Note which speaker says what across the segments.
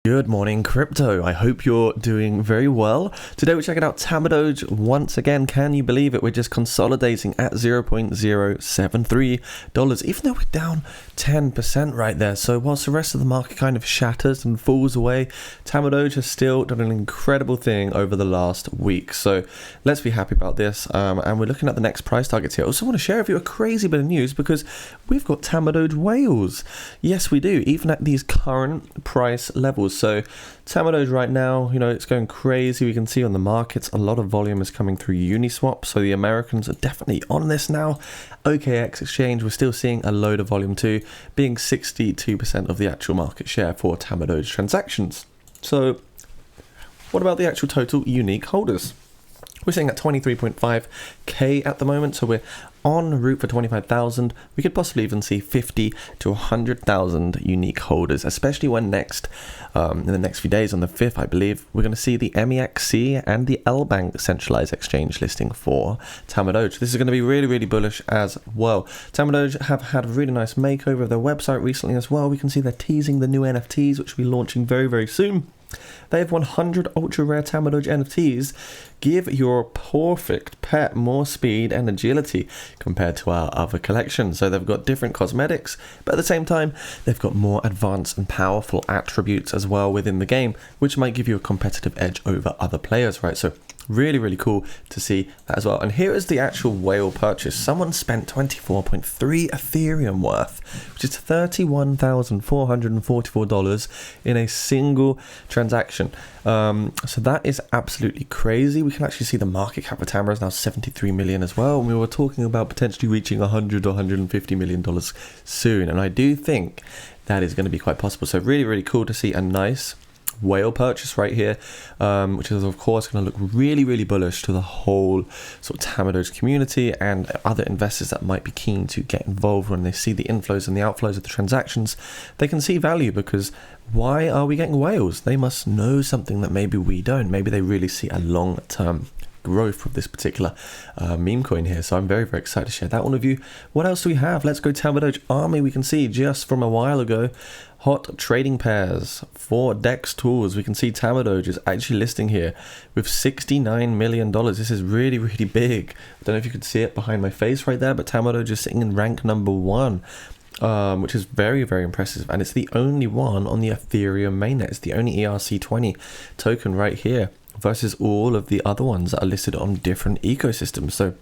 Speaker 1: Good morning, crypto. I hope you're doing very well. Today we're checking out Tamadoge once again. Can you believe it? We're just consolidating at $0.073, even though we're down 10% right there. So whilst the rest of the market kind of shatters and falls away, Tamadoge has still done an incredible thing over the last week. So let's be happy about this. And we're looking at the next price targets here. I also want to share with you a crazy bit of news because we've got Tamadoge whales. Yes, we do, even at these current price levels. So Tamadoge right now, it's going crazy. We can see on the markets a lot of volume is coming through Uniswap, so the Americans are definitely on this now. OKX exchange, we're still seeing a load of volume too, being 62% of the actual market share for Tamadoge transactions. So what about the actual total unique holders? We're sitting at 23.5k at the moment, so we're en route for 25,000. We could possibly even see 50 to 100,000 unique holders, especially when in the next few days, on the 5th, I believe, we're going to see the MEXC and the LBank centralized exchange listing for Tamadoge. This is going to be really, really bullish as well. Tamadoge have had a really nice makeover of their website recently as well. We can see they're teasing the new NFTs, which will be launching very, very soon. They have 100 ultra rare Tamadoge NFTs. Give your perfect pet more speed and agility compared to our other collections. So they've got different cosmetics, but at the same time, they've got more advanced and powerful attributes as well within the game, which might give you a competitive edge over other players, right? So really, really cool to see that as well. And here is the actual whale purchase. Someone spent 24.3 ethereum worth, which is $31,444 in a single transaction. So that is absolutely crazy. We can actually see the market cap of TAMA is now 73 million as well. And we were talking about potentially reaching 100 or $150 million soon. And I do think that is going to be quite possible. So really, really cool to see a nice whale purchase right here, which is of course going to look really, really bullish to the whole sort of Tamadoge community and other investors that might be keen to get involved. When they see the inflows and the outflows of the transactions, they can see value, because why are we getting whales? They must know something that maybe we don't. Maybe they really see a long-term growth of this particular meme coin here. So I'm very, very excited to share that one with you. What else do we have? Let's go Tamadoge Army. We can see just from a while ago, hot trading pairs for DEXTools. We can see Tamadoge is actually listing here with $69 million. This is really, really big. I don't know if you could see it behind my face right there, but Tamadoge is sitting in rank number 1. Which is very, very impressive, and it's the only one on the Ethereum mainnet. It's the only ERC20 token right here, versus all of the other ones that are listed on different ecosystems. So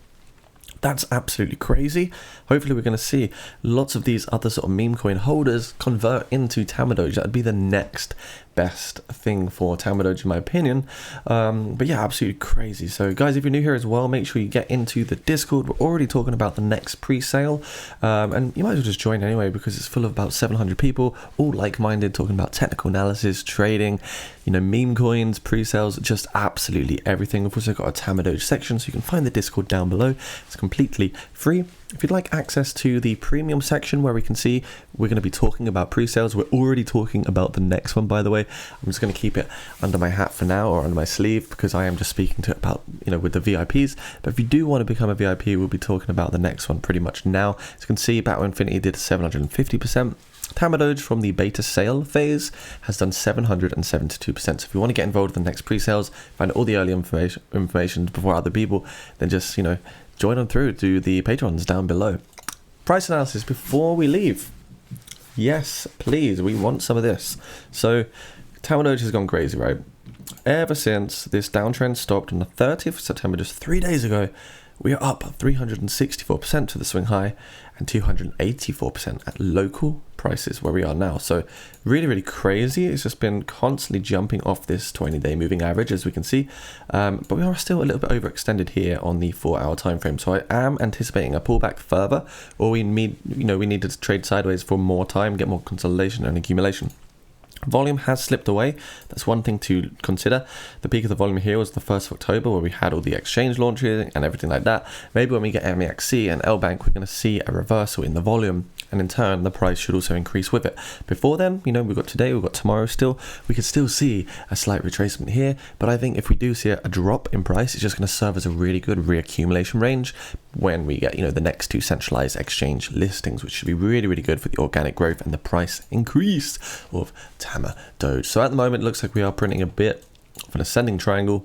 Speaker 1: that's absolutely crazy. Hopefully we're going to see lots of these other sort of meme coin holders convert into Tamadoge. That would be the next best thing for Tamadoge in my opinion. But yeah, absolutely crazy. So guys, if you're new here as well, make sure you get into the Discord. We're already talking about the next pre-sale, and you might as well just join anyway, because it's full of about 700 people, all like-minded, talking about technical analysis, trading, meme coins, pre-sales, just absolutely everything. We've also got a Tamadoge section, so you can find the Discord down below. It's completely free. If you'd like access to the premium section, where we can see we're going to be talking about pre-sales, we're already talking about the next one, by the way. I'm just going to keep it under my hat for now, or under my sleeve, because I am just speaking to it about, with the VIPs. But if you do want to become a VIP, we'll be talking about the next one pretty much now. As you can see, Battle Infinity did 750%. Tamadoge from the beta sale phase has done 772%. So if you want to get involved in the next pre-sales, find all the early information before other people, then just, join on through to the patrons down below. Price analysis before we leave. Yes, please, we want some of this. So Tamadoge has gone crazy, right? Ever since this downtrend stopped on the 30th of September, just 3 days ago, we are up 364% to the swing high and 284% at local prices where we are now. So really, really crazy. It's just been constantly jumping off this 20-day moving average, as we can see. But we are still a little bit overextended here on the 4-hour time frame. So I am anticipating a pullback further, or we need to trade sideways for more time, get more consolidation and accumulation. Volume has slipped away. That's one thing to consider. The peak of the volume here was the 1st of October, where we had all the exchange launches and everything like that. Maybe when we get MEXC and LBank, we're going to see a reversal in the volume. and in turn the price should also increase with it. Before then, you know, we've got today, we've got tomorrow still, we could still see a slight retracement here, but I think if we do see a drop in price, it's just going to serve as a really good reaccumulation range when we get, you know, the next two centralized exchange listings, which should be really, really good for the organic growth and the price increase of Tamadoge. So at the moment, it looks like we are printing a bit of an ascending triangle,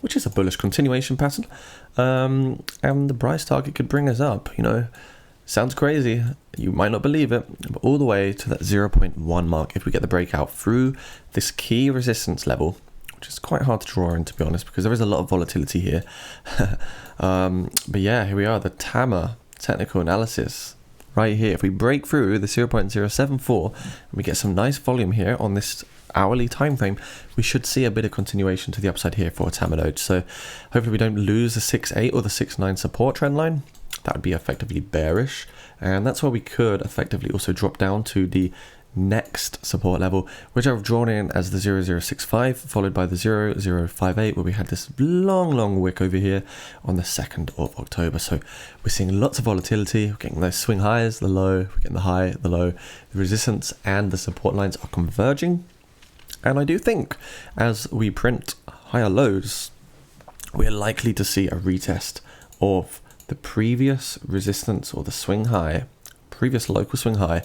Speaker 1: which is a bullish continuation pattern, and the price target could bring us up, you know. Sounds crazy, you might not believe it, but all the way to that 0.1 mark if we get the breakout through this key resistance level, which is quite hard to draw in, to be honest, because there is a lot of volatility here. But yeah, here we are, the TAMA technical analysis right here. If we break through the 0.074 and we get some nice volume here on this hourly time frame, we should see a bit of continuation to the upside here for Tamadoge. So hopefully we don't lose the 6.8 or the 6.9 support trend line. That would be effectively bearish, and that's where we could effectively also drop down to the next support level, which I've drawn in as the 0.065 followed by the 0.058, where we had this long wick over here on the 2nd of October. So we're seeing lots of volatility, we're getting those swing highs, the low, we're getting the high, the low, the resistance and the support lines are converging. And I do think as we print higher lows, we're likely to see a retest of the previous resistance or the swing high, previous local swing high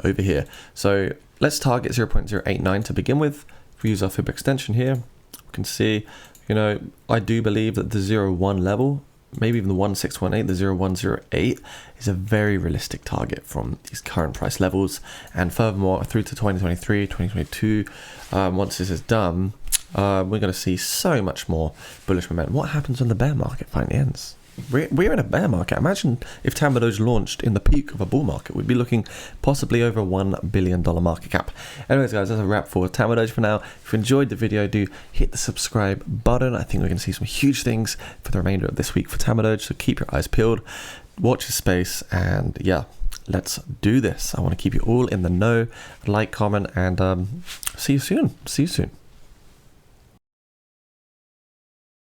Speaker 1: over here. So let's target 0.089 to begin with. If we use our fib extension here, we can see, you know, I do believe that the 0.1 level, maybe even the 1.618, the 0.108 is a very realistic target from these current price levels. And furthermore, through to 2023, 2022, once this is done, we're going to see so much more bullish momentum. What happens when the bear market finally ends? We're in a bear market. Imagine if Tamadoge launched in the peak of a bull market. We'd be looking possibly over $1 billion market cap. Anyways, guys, that's a wrap for Tamadoge for now. If you enjoyed the video, do hit the subscribe button. I think we're going to see some huge things for the remainder of this week for Tamadoge, so keep your eyes peeled, watch your space, and yeah, let's do this. I want to keep you all in the know. Like, comment, and see you soon.